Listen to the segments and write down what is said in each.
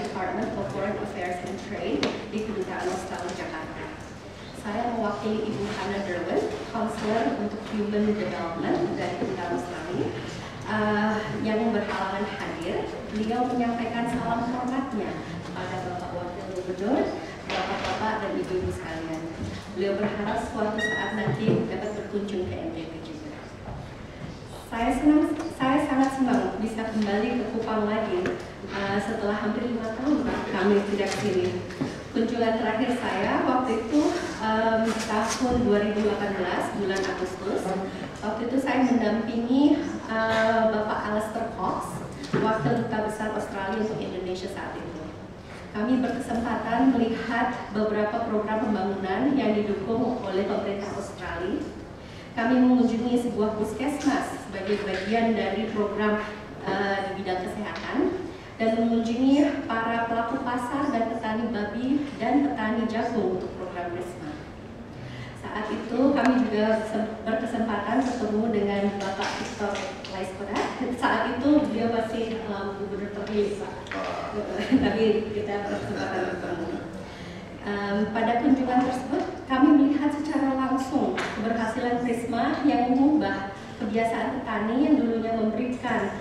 Department of Foreign Affairs and Trade di Kedutaan Australia Jakarta. Saya mewakili Ibu Hannah Derwin, Counselor untuk Human Development dari Kedutaan Australia, yang berhalangan hadir. Beliau menyampaikan salam hormatnya kepada Bapak Wakil Gubernur, Bapak-bapak dan Ibu-ibu sekalian. Beliau berharap suatu saat nanti dapat berkunjung ke NTT juga. Saya sangat senang bisa kembali ke Kupang lagi setelah hampir 5 tahun kami tidak sini. Kunjungan terakhir saya waktu itu tahun 2018 bulan Agustus. Waktu itu saya mendampingi Bapak Alistair Cox, Wakil Duta Besar Australia untuk Indonesia saat itu. Kami berkesempatan melihat beberapa program pembangunan yang didukung oleh pemerintah Australia. Kami mengunjungi sebuah puskesmas sebagai bagian dari program di bidang kesehatan dan mengunjungi para pelaku pasar dan petani babi dan petani jagung untuk program Prisma. Saat itu kami juga berkesempatan bertemu dengan Bapak Victor Laiskoda. Saat itu beliau masih gubernur terpilih, Pak. Tapi kita berkesempatan bertemu. Pada kunjungan tersebut, kami melihat secara langsung keberhasilan Prisma yang mengubah kebiasaan petani yang dulunya memberikan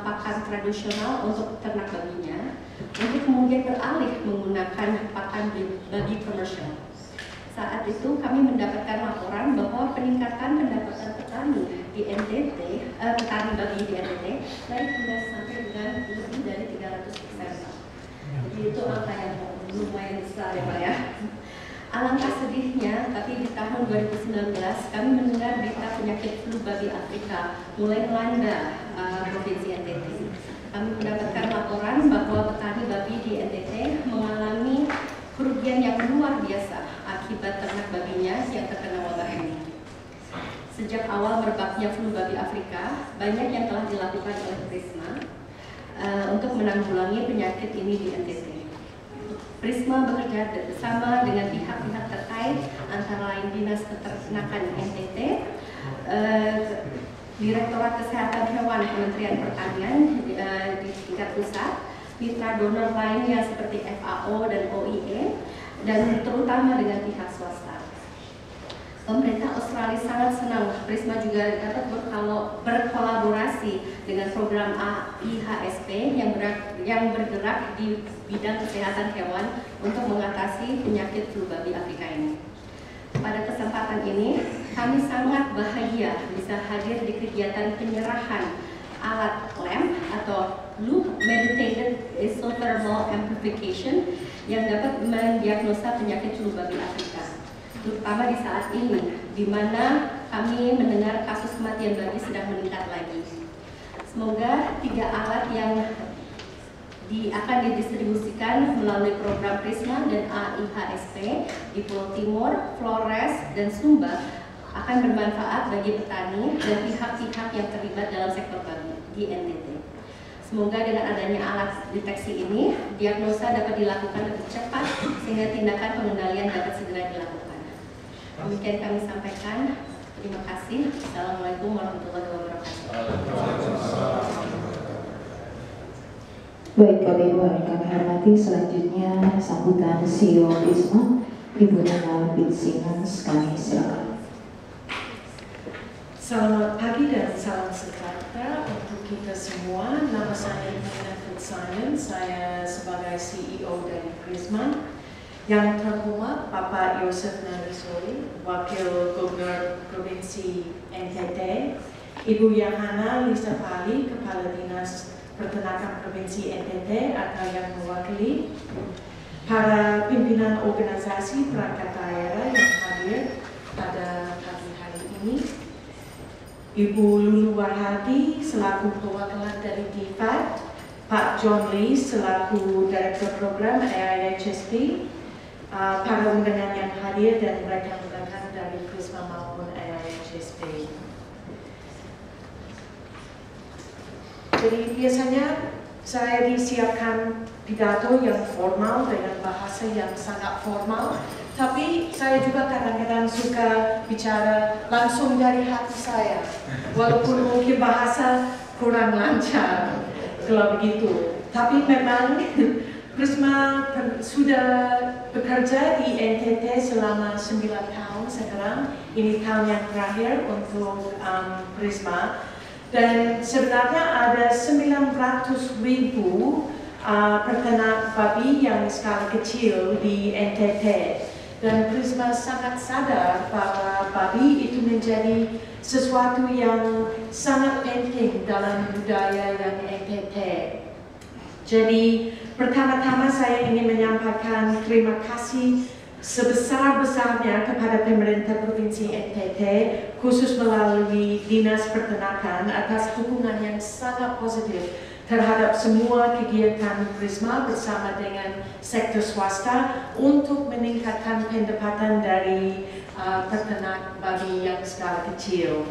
pakan tradisional untuk ternak babinya, untuk kemudian beralih menggunakan pakan babi komersial. Saat itu kami mendapatkan laporan bahwa peningkatan pendapatan petani di NTT, petani babi di NTT naik sampai dengan lebih dari 300%. Jadi itu angka yang lumayan besar ya Pak ya. Alangkah sedihnya, tapi di tahun 2019 kami mendengar berita penyakit flu babi Afrika mulai melanda provinsi NTT. Kami mendapatkan laporan bahwa petani babi di NTT mengalami kerugian yang luar biasa akibat ternak babinya yang terkena wabah ini. Sejak awal merebaknya flu babi Afrika, banyak yang telah dilakukan oleh Prisma untuk menanggulangi penyakit ini di NTT. Prisma bekerja bersama dengan pihak-pihak terkait, antara lain Dinas Peternakan NTT, Direktorat Kesehatan Hewan Kementerian Pertanian di tingkat pusat, mitra donor lainnya seperti FAO dan OIE, dan terutama dengan pihak swasta. Pemerintah Australia sangat senang Prisma juga dapat berkolaborasi dengan program IHSP yang bergerak di bidang kesehatan hewan untuk mengatasi penyakit flu babi Afrika ini. Pada kesempatan ini, kami sangat bahagia bisa hadir di kegiatan penyerahan alat lem atau Loop Mediated Isothermal Amplification yang dapat mendiagnosa penyakit flu babi Afrika, terutama di saat ini, di mana kami mendengar kasus kematian babi sedang meningkat lagi. Semoga 3 alat yang akan didistribusikan melalui program Prisma dan AIHSP di Pulau Timur, Flores, dan Sumba akan bermanfaat bagi petani dan pihak-pihak yang terlibat dalam sektor babi di NTT. Semoga dengan adanya alat deteksi ini, diagnosa dapat dilakukan lebih cepat sehingga tindakan pengendalian dapat segera dilakukan. Demikian kami sampaikan. Terima kasih. Assalamualaikum warahmatullahi wabarakatuh. Baik, Bapak Ibu yang kami hormati, selanjutnya sambutan CEO Prisma, Ibu Nana Fitzsimmons, kami silakan. Selamat pagi dan salam sejahtera untuk kita semua. Nama saya Ibu Nana Fitzsimmons, saya sebagai CEO dari Prisma. Yang terhormat Bapak Yosef Nandisori, Wakil Gubernur Provinsi NTT, Ibu Yohana Lisa Pali, Kepala Dinas Peternakan Provinsi NTT atau yang mewakili, para pimpinan organisasi perangkat daerah yang hadir pada pagi hari ini, Ibu Lulu Warhadi selaku perwakilan dari DFAT, Pak John Lee selaku Direktur Program AIHSP, para undangan yang hadir dan rekan-rekan dari Prisma maupun AIHSP. Jadi biasanya saya disiapkan pidato yang formal dengan bahasa yang sangat formal, tapi saya juga kadang-kadang suka bicara langsung dari hati saya, walaupun mungkin bahasa kurang lancar kalau begitu. Tapi memang Prisma sudah bekerja di NTT selama 9 tahun sekarang. Ini tahun yang terakhir untuk Prisma. Dan sebenarnya ada 900.000 peternak babi yang skala kecil di NTT. Dan Prisma sangat sadar bahwa babi itu menjadi sesuatu yang sangat penting dalam budaya yang NTT. Jadi pertama-tama saya ingin menyampaikan terima kasih sebesar-besarnya kepada pemerintah Provinsi NTT, khusus melalui Dinas Peternakan atas dukungan yang sangat positif terhadap semua kegiatan Prisma bersama dengan sektor swasta untuk meningkatkan pendapatan dari peternak babi yang skala kecil.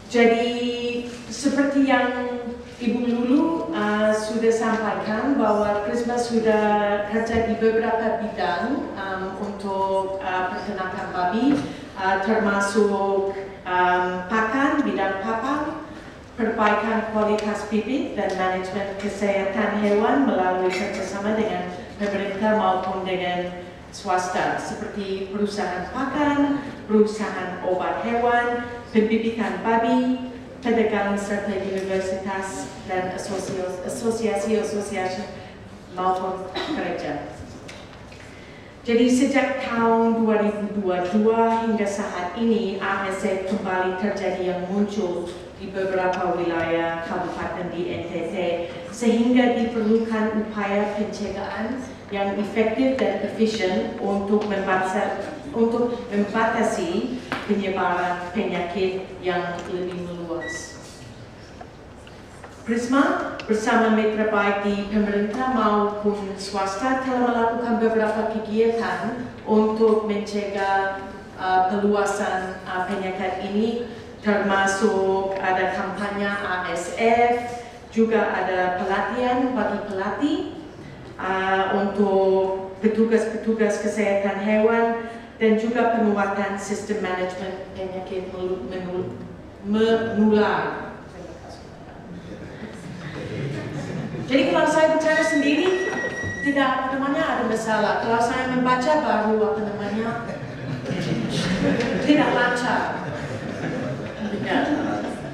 Jadi seperti yang Ibu Lulu sudah sampaikan bahwa Prisma sudah kerja di beberapa bidang untuk peternakan babi, termasuk pakan, bidang pakan, perbaikan kualitas bibit dan manajemen kesehatan hewan melalui kerjasama dengan pemerintah maupun dengan swasta seperti perusahaan pakan, perusahaan obat hewan, pembibitan babi, pedagang serta universitas dan asosiasi maupun gereja. Jadi sejak tahun 2022 hingga saat ini ASF kembali terjadi yang muncul di beberapa wilayah kabupaten di NTT sehingga diperlukan upaya pencegahan yang efektif dan efisien untuk membatasi penyebaran penyakit yang lebih meluas. Prisma bersama mitra baik di pemerintah maupun swasta telah melakukan beberapa kegiatan untuk mencegah peluasan penyakit ini, termasuk ada kampanye ASF, juga ada pelatihan bagi pelatih untuk petugas-petugas kesehatan hewan, dan juga penguatan sistem manajemen penyakit menular. Jadi kalau saya bicara sendiri, tidak ada masalah. Kalau saya membaca baru tidak lancar.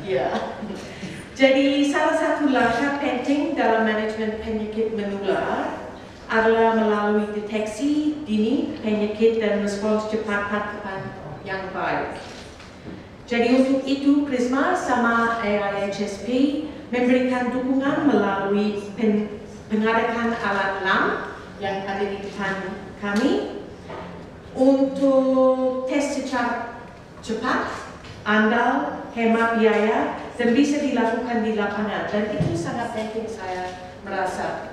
Ya. Jadi salah satu langkah penting dalam manajemen penyakit menular adalah melalui deteksi dini penyakit dan respons cepat tangkapan yang baik. Jadi untuk itu Prisma sama AIHSP memberikan dukungan melalui pengadakan alat LAM yang ada di depan kami untuk tes secara cepat, andal, hemat biaya, dan bisa dilakukan di lapangan. Dan itu sangat penting saya merasa.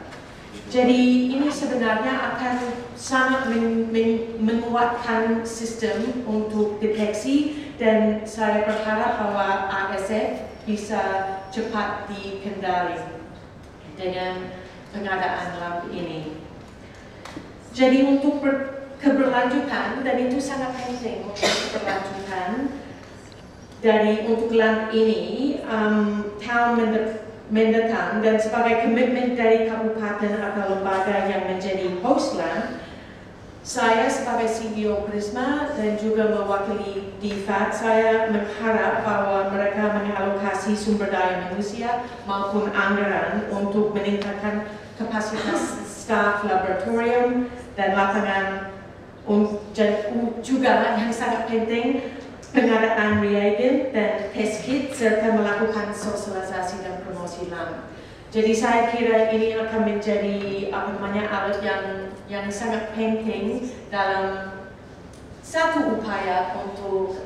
Jadi ini sebenarnya akan sangat menguatkan sistem untuk deteksi, dan saya berharap bahwa ASF bisa cepat dikendali dengan pengadaan lab ini. Jadi untuk keberlanjutan, dan itu sangat penting untuk keberlanjutan untuk lab ini tahun mendatang, dan sebagai komitmen dari kabupaten atau lembaga yang menjadi host lab, saya sebagai CEO Prisma dan juga mewakili DFAT, saya mengharap bahwa mereka mengalokasi sumber daya manusia maupun anggaran untuk meningkatkan kapasitas staf laboratorium dan lapangan, dan juga yang sangat penting pengadaan reagen dan test kit serta melakukan sosialisasi dan promosi lab. Jadi saya kira ini akan menjadi alat yang sangat penting dalam satu upaya untuk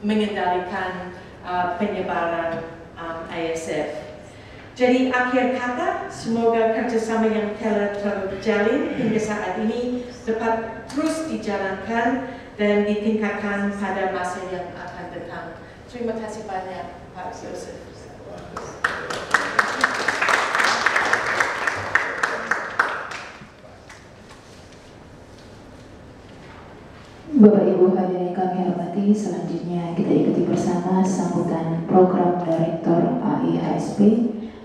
mengendalikan penyebaran ASF. Jadi akhir kata, semoga kerjasama yang telah terjalin hingga saat ini dapat terus dijalankan dan ditingkatkan pada masa yang akan datang. Terima kasih banyak, Pak Yosef. Bapak Ibu hadirin kami hormati, hormati, selanjutnya kita ikuti bersama sambutan Program Direktur AIHSP,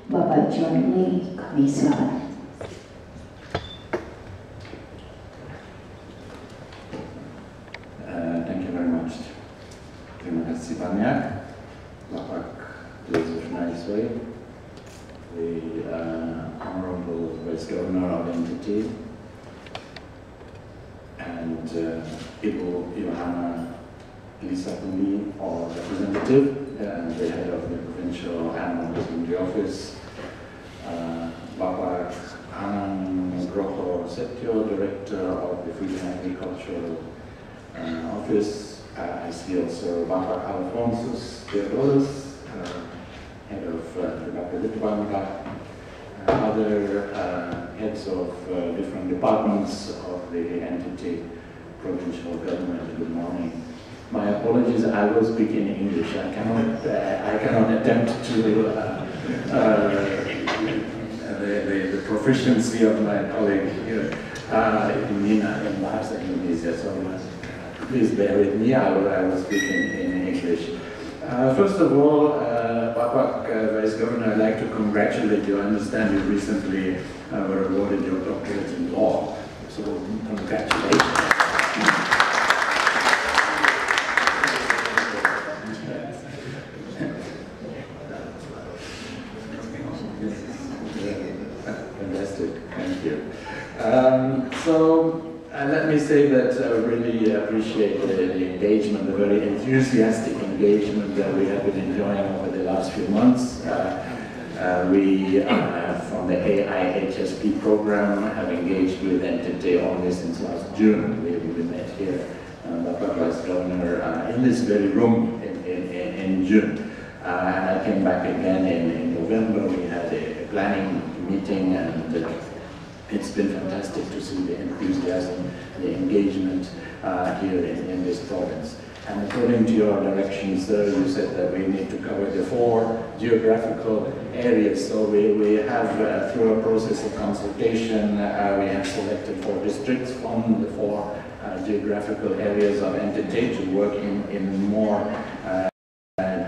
Bapak John Lee. Kami silakan. Thank you very much. Terima kasih banyak, Bapak Yusuf the Honorable Vice Governor of Entity, and Ibu Yohana Lisa Pumi, our representative and the head of the Provincial Animal Husbandry Office, Bapak Anang Nugroho Setio, Director of the Food and Agricultural Office. I see also Bapak Alphonsus Theodoros, head of Dr. Litbanga, other heads of different departments of the entity, provincial government. Good morning. My apologies, I will speak in English. I cannot attempt to the proficiency of my colleague here, Nina in Bahasa Indonesia. So please bear with me. I will speak in English. First of all, Bapak Vice Governor, I'd like to congratulate you. I understand you recently were awarded your doctorate in law. So congratulations. Fantastic, thank you. Let me say that I really appreciate the engagement, the very enthusiastic engagement that we have been enjoying over the last few months. We, from the AIHSP program, have engaged with Entity only since last June. We met here, Bapak Vice Governor, in this very room in June. And I came back again in November. We had a planning meeting, and it's been fantastic to see the enthusiasm, the engagement here in this province. And according to your directions, sir, you said that we need to cover the 4 geographical areas. So we have, through a process of consultation, we have selected 4 districts from the 4 geographical areas of Entity to work in more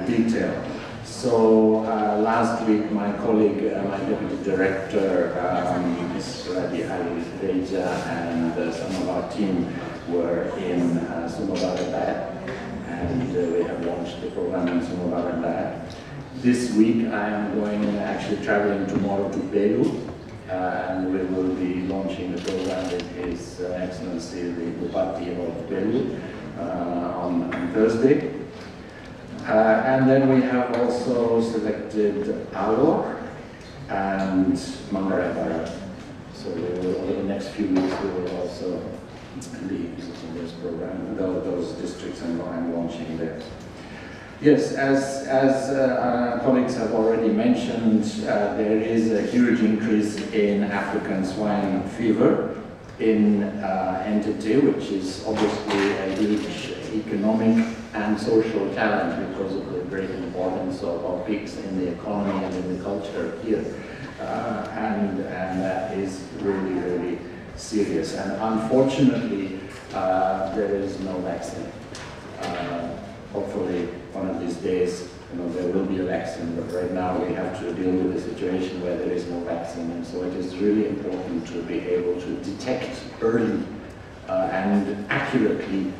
detail. So last week, my colleague, my deputy director, Ms. Radhi Ali Reja, and some of our team were in Sumbawa, and we have launched the program in Sumbawa. This week, I am actually traveling tomorrow to Belu, and we will be launching the program with His Excellency the Bupati of Belu on Thursday. And then we have also selected Alor and Manggarai Barat. So over the next few weeks we will also be visiting this program, those districts, and I'm launching there. Yes, as colleagues have already mentioned, there is a huge increase in African swine fever in Entity, which is obviously a huge economic and social challenge because of the great importance of pigs in the economy and in the culture here. And that is really, really serious. And unfortunately, there is no vaccine. Hopefully, one of these days, there will be a vaccine, but right now we have to deal with a situation where there is no vaccine. And so it is really important to be able to detect early and accurately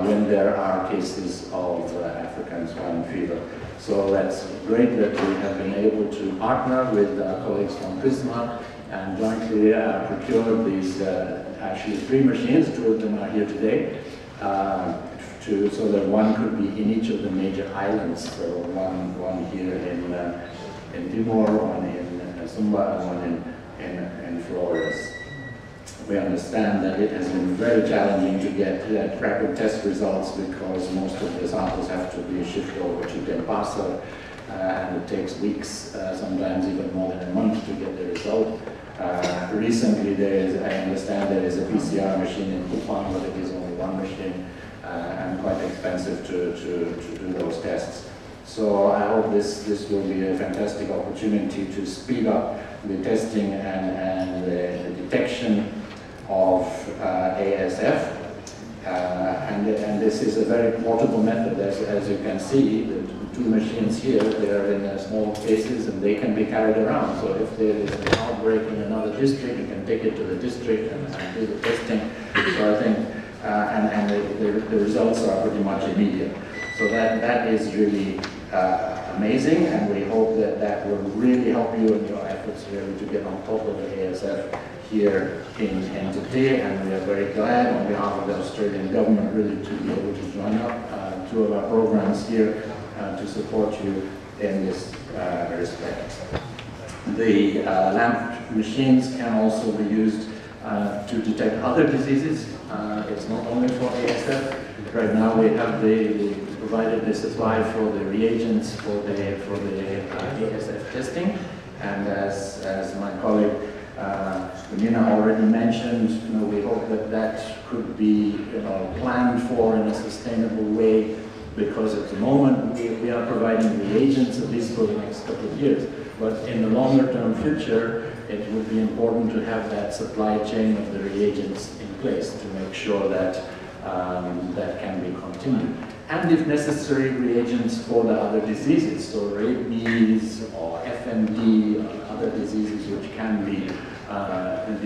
when there are cases of African swine fever. So that's great that we have been able to partner with colleagues from Prisma and jointly procure these, actually 3 machines, 2 of them are here today, so that one could be in each of the major islands. So one here in Timor, one in Sumba, and one in Flores. We understand that it has been very challenging to get rapid test results because most of the samples have to be shipped over to Denpasar, and it takes weeks, sometimes even more than a month to get the result. Recently, I understand there is a PCR machine in Kupang, but it is only 1 machine, and quite expensive to do those tests. So I hope this will be a fantastic opportunity to speed up the testing and the detection of ASF, And this is a very portable method, as you can see. The two machines here, they are in small cases and they can be carried around. So if there is an outbreak in another district, you can take it to the district and do the testing. So I think, and the results are pretty much immediate. So that is really amazing, and we hope that that will really help you in your efforts really to get on top of the ASF here in NTT, and we are very glad on behalf of the Australian government really to be able to join up two of our programs here to support you in this respect. The LAMP machines can also be used to detect other diseases. It's not only for ASF. Right now we have provided the supply for the reagents for the ASF testing, and as my colleague Nina already mentioned, we hope that that could be planned for in a sustainable way, because at the moment we are providing reagents at least for the next couple of years. But in the longer term future, it would be important to have that supply chain of the reagents in place to make sure that that can be continued. And if necessary, reagents for the other diseases, so rabies or FMD or other diseases which can be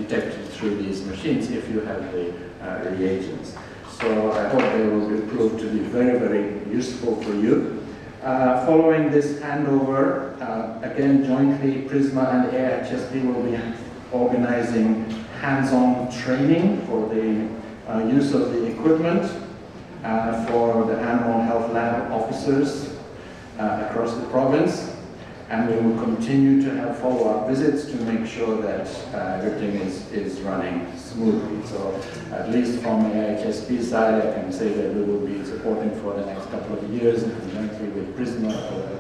detected through these machines if you have the reagents. So I hope they will prove to be very, very useful for you. Following this handover, again jointly PRISMA and AIHSP will be organizing hands-on training for the use of the equipment for the animal health lab officers across the province, and we will continue to have follow-up visits to make sure that everything is running smoothly. So at least from the AIHSP side, I can say that we will be supporting for the next couple of years jointly with PRISMA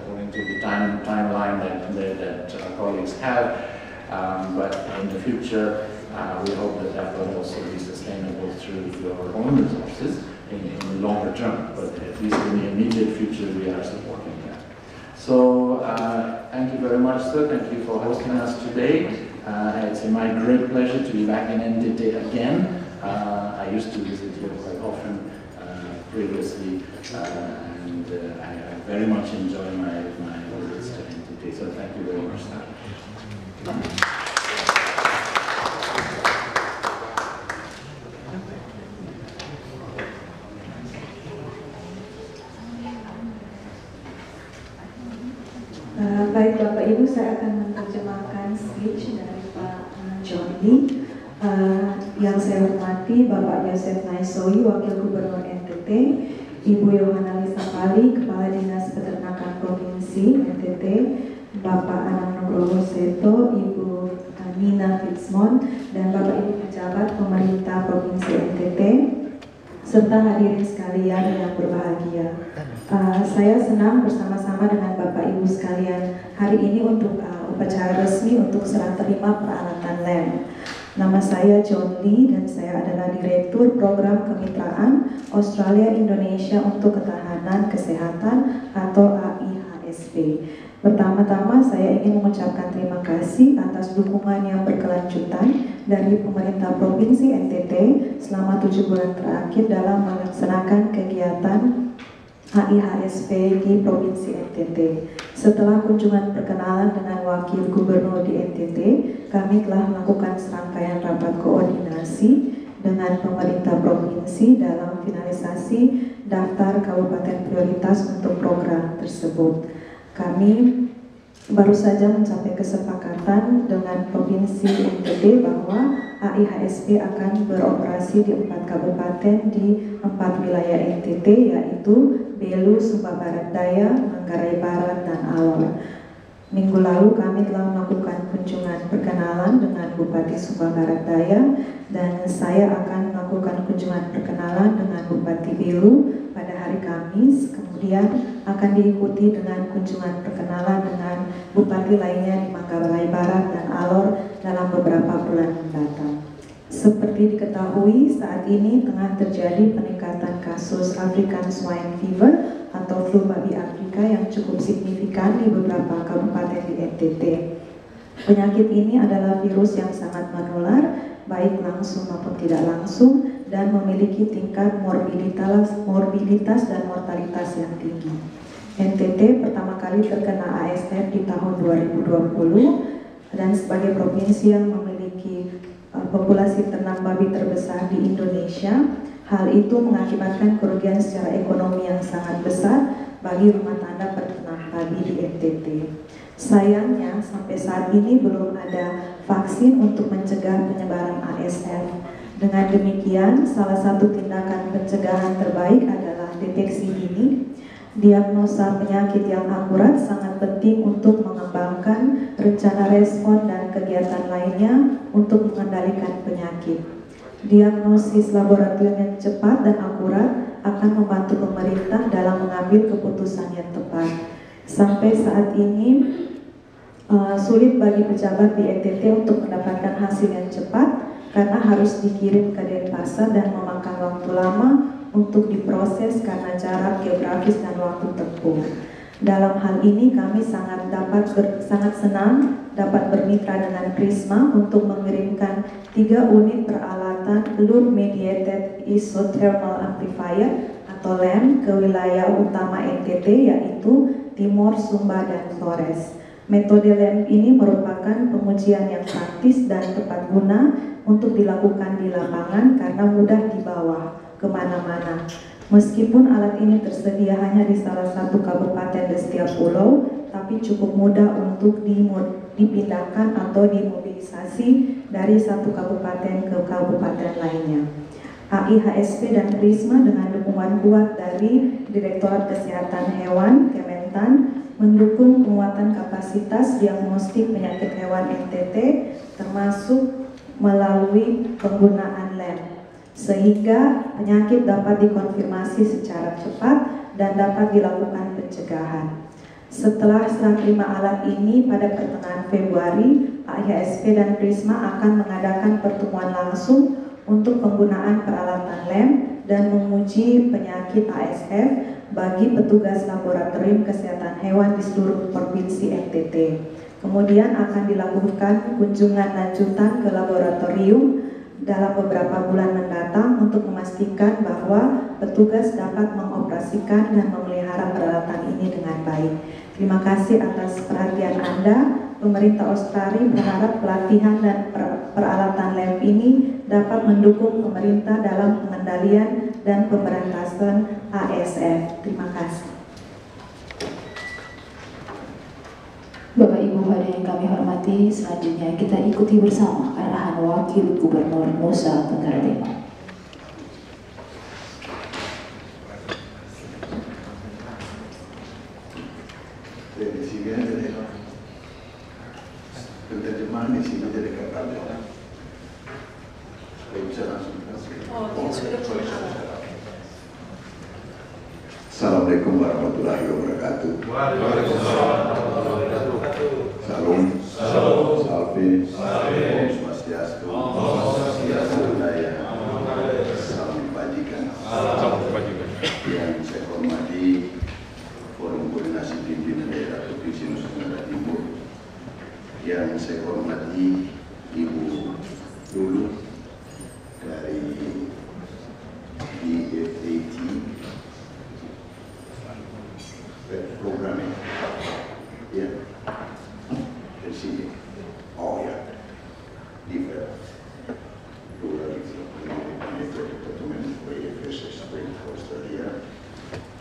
according to the timeline that our colleagues have. But in the future, we hope that that will also be sustainable through your own resources in the longer term. But at least in the immediate future, we are supporting that. So thank you very much, sir. Thank you for hosting us today. It's my great pleasure to be back in NTT again. I used to visit here quite often previously, and I very much enjoy my visits to NTT. So thank you very much, sir. Baik Bapak Ibu, saya akan menerjemahkan speech dari Pak John Lee. Yang saya hormati Bapak Yosef Naisoi, Wakil Gubernur NTT, Ibu Yohana Lisa Pali, Kepala Dinas Peternakan Provinsi NTT, Bapak Anang Nugroho Seto, Ibu Nina Fitzmont, dan Bapak Ibu pejabat pemerintah Provinsi NTT, serta hadirin sekalian yang berbahagia. Saya senang bersama-sama dengan Bapak Ibu sekalian hari ini untuk upacara resmi untuk serah terima peralatan LAMP. Nama saya John Lee dan saya adalah Direktur Program Kemitraan Australia Indonesia untuk Ketahanan Kesehatan atau AIHSP. Pertama-tama saya ingin mengucapkan terima kasih atas dukungan yang berkelanjutan dari pemerintah Provinsi NTT selama 7 bulan terakhir dalam melaksanakan kegiatan AIHSP di Provinsi NTT. Setelah kunjungan perkenalan dengan Wakil Gubernur di NTT, kami telah melakukan serangkaian rapat koordinasi dengan pemerintah provinsi dalam finalisasi daftar kabupaten prioritas untuk program tersebut. Kami baru saja mencapai kesepakatan dengan Provinsi NTT bahwa AIHSP akan beroperasi di 4 kabupaten di 4 wilayah NTT, yaitu Belu, Sumba Barat Daya, Manggarai Barat, dan Alor. Minggu lalu kami telah melakukan kunjungan perkenalan dengan Bupati Sumba Barat Daya, dan saya akan melakukan kunjungan perkenalan dengan Bupati Belu pada hari Kamis, kemudian akan diikuti dengan kunjungan perkenalan dengan bupati lainnya di Manggarai Barat dan Alor dalam beberapa bulan mendatang. Seperti diketahui, saat ini tengah terjadi peningkatan kasus African Swine Fever atau flu babi Afrika yang cukup signifikan di beberapa kabupaten di NTT. Penyakit ini adalah virus yang sangat menular, baik langsung maupun tidak langsung, dan memiliki tingkat morbiditas dan mortalitas yang tinggi. NTT pertama kali terkena ASF di tahun 2020 dan sebagai provinsi yang memiliki populasi ternak babi terbesar di Indonesia, hal itu mengakibatkan kerugian secara ekonomi yang sangat besar bagi rumah tangga peternak babi di NTT. Sayangnya sampai saat ini belum ada vaksin untuk mencegah penyebaran ASF. Dengan demikian, salah satu tindakan pencegahan terbaik adalah deteksi dini. Diagnosa penyakit yang akurat sangat penting untuk mengembangkan rencana respon dan kegiatan lainnya untuk mengendalikan penyakit. Diagnosis laboratorium yang cepat dan akurat akan membantu pemerintah dalam mengambil keputusan yang tepat. Sampai saat ini sulit bagi pejabat di NTT untuk mendapatkan hasil yang cepat karena harus dikirim ke Denpasar dan memakan waktu lama untuk diproses karena jarak geografis dan waktu tempuh. Dalam hal ini kami sangat senang dapat bermitra dengan Prisma untuk mengirimkan 3 unit peralatan Loop Mediated Isothermal Amplifier atau LAM ke wilayah utama NTT yaitu Timor, Sumba, dan Flores. Metode LAM ini merupakan pengujian yang praktis dan tepat guna untuk dilakukan di lapangan karena mudah dibawa kemana-mana. Meskipun alat ini tersedia hanya di salah satu kabupaten di setiap pulau, tapi cukup mudah untuk dipindahkan atau dimobilisasi dari satu kabupaten ke kabupaten lainnya. AIHSP dan Prisma dengan dukungan kuat dari Direktorat Kesehatan Hewan Kementan mendukung penguatan kapasitas diagnostik penyakit hewan NTT termasuk melalui penggunaan LAM sehingga penyakit dapat dikonfirmasi secara cepat dan dapat dilakukan pencegahan. Setelah serah terima alat ini pada pertengahan Februari, AIHSP dan Prisma akan mengadakan pertemuan langsung untuk penggunaan peralatan LAM dan menguji penyakit ASF bagi petugas laboratorium kesehatan hewan di seluruh provinsi NTT. Kemudian akan dilakukan kunjungan lanjutan ke laboratorium dalam beberapa bulan mendatang untuk memastikan bahwa petugas dapat mengoperasikan dan memelihara peralatan ini dengan baik. Terima kasih atas perhatian Anda. Pemerintah Australia berharap pelatihan dan peralatan LAM ini dapat mendukung pemerintah dalam pengendalian dan pemberantasan ASF. Terima kasih. Bapak Ibu hadirin yang kami hormati, selanjutnya kita ikuti bersama arahan Wakil Gubernur Nusa Tenggara Timur. Di sini jadi penterjemahan di sini jadi kata bisa langsung. Assalamualaikum warahmatullahi wabarakatuh. Salam, salve, Om Swastiastu, Budaya, salam kebajikan. Yang saya hormati Forum Koordinasi Pimpinan Daerah Provinsi Nusa Tenggara Timur, yang saya hormati Ibu Lulu dari DFAT programnya, ya, dari sini, oh ya, DFAT, Departemen PFS Australia,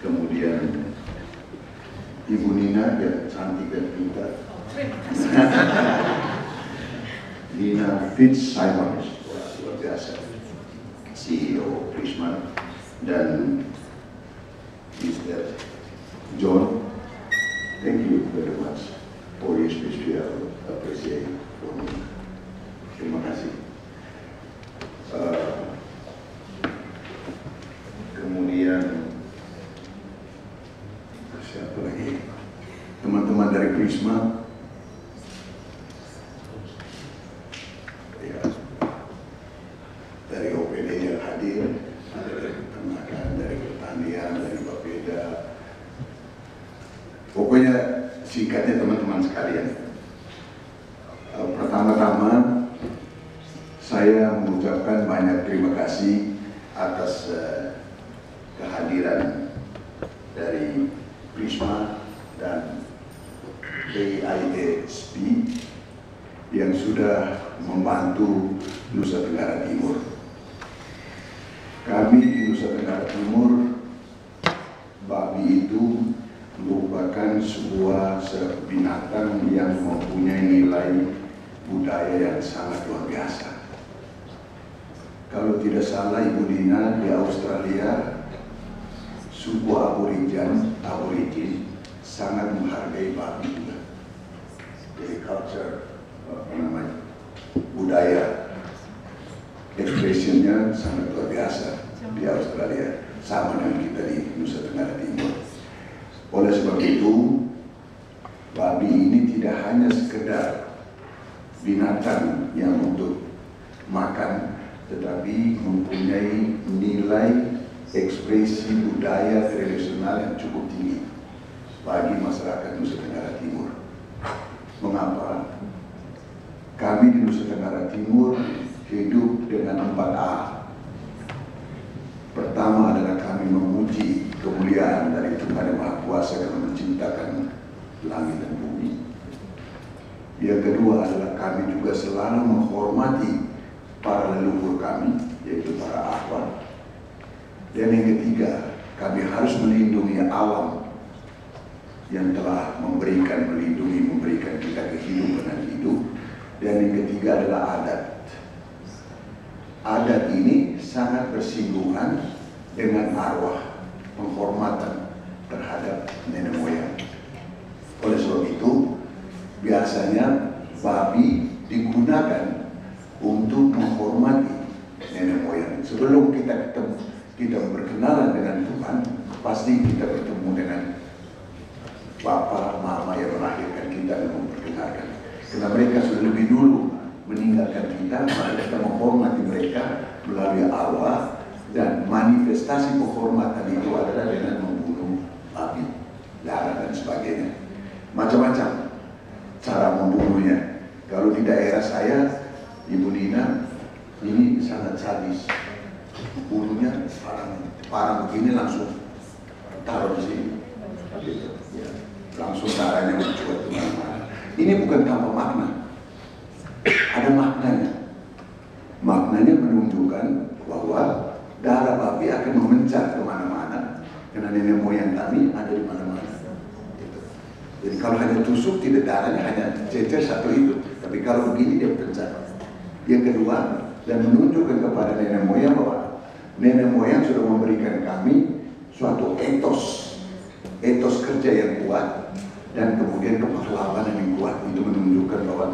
kemudian Ibu Nina yang cantik dan pintar, Nina Fitzsimons, luar biasa, CEO Prisma, dan Mr. John. Thank you very much for your special appreciation for me. Terima kasih. Kemudian siapa lagi? Teman-teman dari Prisma. Ya, dari OPD yang hadir, dari peternakan, dari pertanian, dari Bapeda. Pokoknya singkatnya teman-teman sekalian. Pertama-tama saya mengucapkan banyak terima kasih atas kehadiran dari Prisma dan AISP yang sudah membantu Nusa Tenggara Timur. Kami di Nusa Tenggara Timur, babi itu merupakan sebuah binatang yang mempunyai nilai budaya yang sangat luar biasa. Kalau tidak salah Ibu Dina, di Australia suku aborigin sangat menghargai babi juga. Jadi culture, budaya, ekspresinya sangat luar biasa di Australia, sama dengan kita di Nusa Tenggara Timur. Oleh sebab itu, babi ini tidak hanya sekedar binatang yang untuk makan, tetapi mempunyai nilai ekspresi budaya tradisional yang cukup tinggi bagi masyarakat Nusa Tenggara Timur. Mengapa? Kami di Nusa Tenggara Timur hidup dengan 4A. Pertama adalah kami memuji kemuliaan dari Tuhan Yang Maha Kuasa karena menciptakan langit dan bumi. Yang kedua adalah kami juga selalu menghormati para leluhur kami, yaitu para ahwat. Dan yang ketiga, kami harus melindungi alam yang telah memberikan kita kehidupan dan hidup. Dan yang ketiga adalah adat. Adat ini sangat bersinggungan dengan arwah, penghormatan terhadap nenek moyang. Oleh sebab itu, biasanya babi digunakan untuk menghormati nenek moyang. Sebelum kita berkenalan dengan Tuhan, pasti kita bertemu dengan Bapa, Mama yang melahirkan kita dan memperkenalkan. Karena mereka sudah lebih dulu meninggalkan kita, maka kita menghormati mereka melalui arwah, dan manifestasi penghormatan itu adalah dengan membunuh babi, darah dan sebagainya. Macam-macam cara membunuhnya. Kalau di daerah saya, Ibu Nina, ini sangat sadis. Bunuhnya parang begini langsung taruh di sini. Gitu. Ya. Langsung darahnya mencuat kemana-mana. Ini bukan tanpa makna. Ada maknanya. Maknanya menunjukkan bahwa darah babi akan memencar kemana-mana. Karena nenek moyang kami ada di mana-mana. Gitu. Jadi kalau hanya tusuk, tidak darahnya hanya cecer satu itu. Tapi kalau begini dia pencar. Yang kedua, dan menunjukkan kepada nenek moyang bahwa nenek moyang sudah memberikan kami suatu etos kerja yang kuat, dan kemudian kepahlawanan yang kuat. Itu menunjukkan bahwa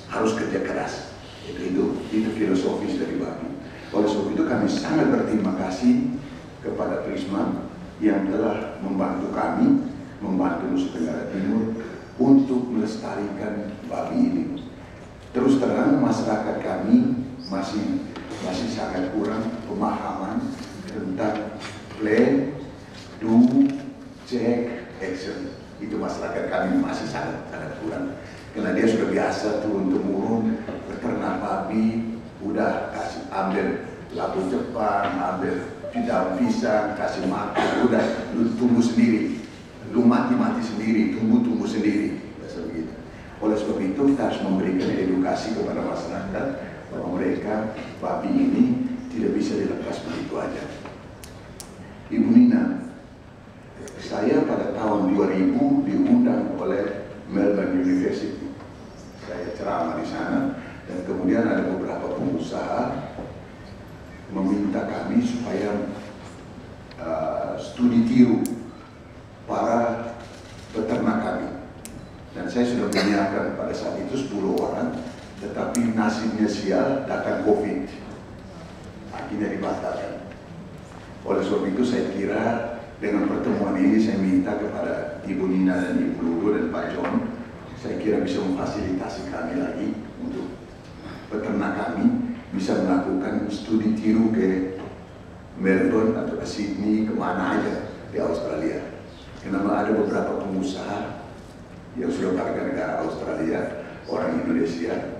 harus kerja keras. Itu filosofis dari babi. Oleh sebab itu kami sangat berterima kasih kepada Prisma yang telah membantu kami, membantu Nusa Tenggara Timur untuk melestarikan babi ini. Terus terang, masyarakat kami masih sangat kurang pemahaman tentang plan, do, check, action. Itu masyarakat kami masih sangat kurang. Karena dia sudah biasa turun-temurun beternak babi, udah kasih ambil labu Jepang, ambil daun pisang, kasih makan, udah lu tumbuh sendiri, lu mati sendiri, tumbuh sendiri. Biasa begitu. Oleh sebab itu kita harus memberikan edukasi kepada masyarakat bahwa mereka babi ini tidak bisa dilepas begitu aja. Ibu Nina, saya pada tahun 2000 diundang oleh Melbourne University. Saya ceramah di sana, dan kemudian ada beberapa pengusaha meminta kami supaya studi tiru para peternak kami. Dan saya sudah menyiapkan pada saat itu 10 orang, tetapi nasibnya sial, datang COVID. Akhirnya dibatalkan. Oleh sebab itu saya kira dengan pertemuan ini saya minta kepada Ibu Nina dan Ibu Lulu dan Pak John, saya kira bisa memfasilitasi kami lagi untuk peternak kami bisa melakukan studi tiru ke Melbourne atau ke Sydney, kemana aja di Australia. Karena ada beberapa pengusaha yang sudah warga negara Australia, orang Indonesia,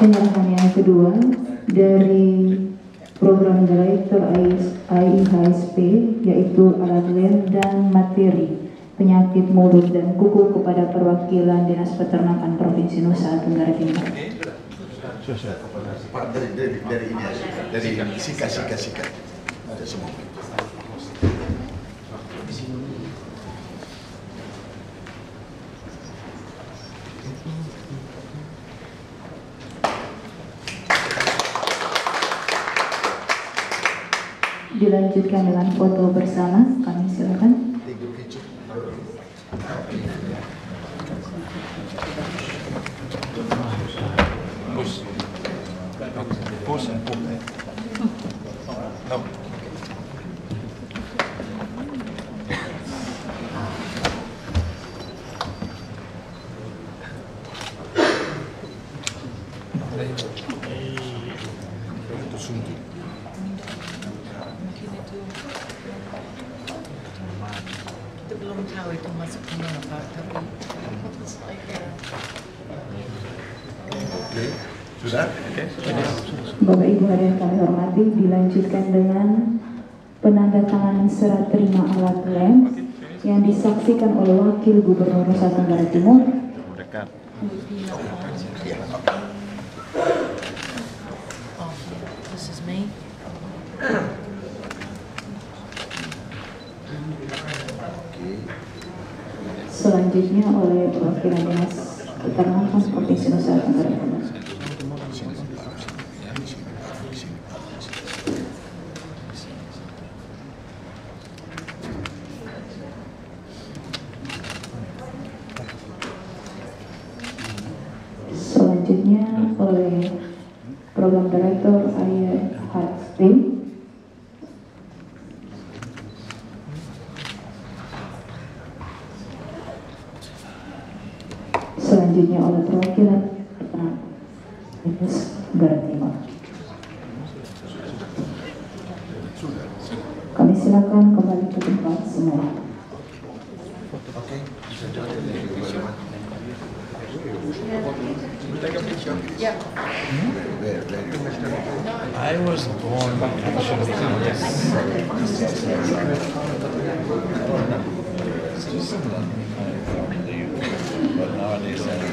Penyerahan yang kedua dari Program Direktur IIHSP, yaitu alat lem dan materi penyakit mulut dan kuku kepada perwakilan Dinas Peternakan Provinsi Nusa Tenggara Timur. Pak, dari ini aja, dari sikat. Ada semua. Dilanjutkan dengan foto bersama, kami silakan. Kita belum tahu itu masuk ke mana Pak, tapi Oke, sudah? Bapak Ibu hadirin kami hormati, dilanjutkan dengan penandatanganan serat terima alat lem yang disaksikan oleh Wakil Gubernur Nusa Tenggara Timur. Oh, this is me. Selanjutnya oleh perwakilan Dinas Peternakan Provinsi Nusa Tenggara Timur. Selanjutnya oleh Program Direktur IIHSP, selanjutnya oleh perwakilan Dinas Tenggara Timur. Kami silakan kembali ke tempat semua. Yeah. I was born actually but nowadays I'm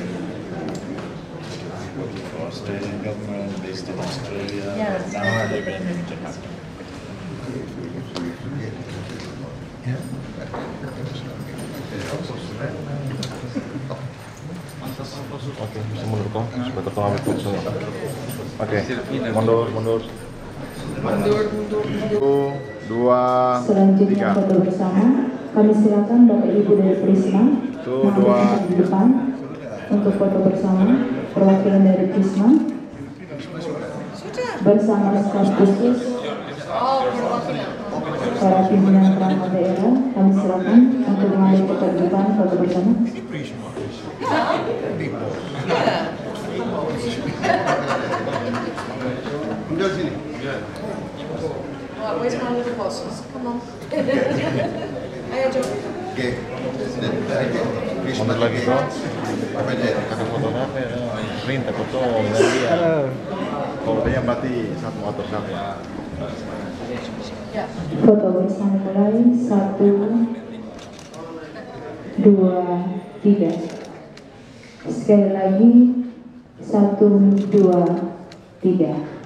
working for Australian government based in Australia. Yeah. Now I live in Jakarta. Oke, bisa mundur kok, supaya ketemu ambil fotonya. Oke, mundur. 1, 2, Selanjutnya 3. foto bersama. Kami silakan Bapak Ibu dari Prisma maju di depan untuk foto bersama. Perwakilan dari Prisma bersama staf khusus para pimpinan perangkat daerah. Kami silakan untuk mengambil foto di depan, foto bersama. Udah sini. Where's my little bosses? Come on. Ayo coba. Oke. Mundur lagi bro. Apa aja? Ada fotonya apa ya? Perintah foto dari dia. Fotonya berarti satu atau satu. Ya. Foto bersama mulai 1, 2, 3. Sekali lagi 1, 2, 3.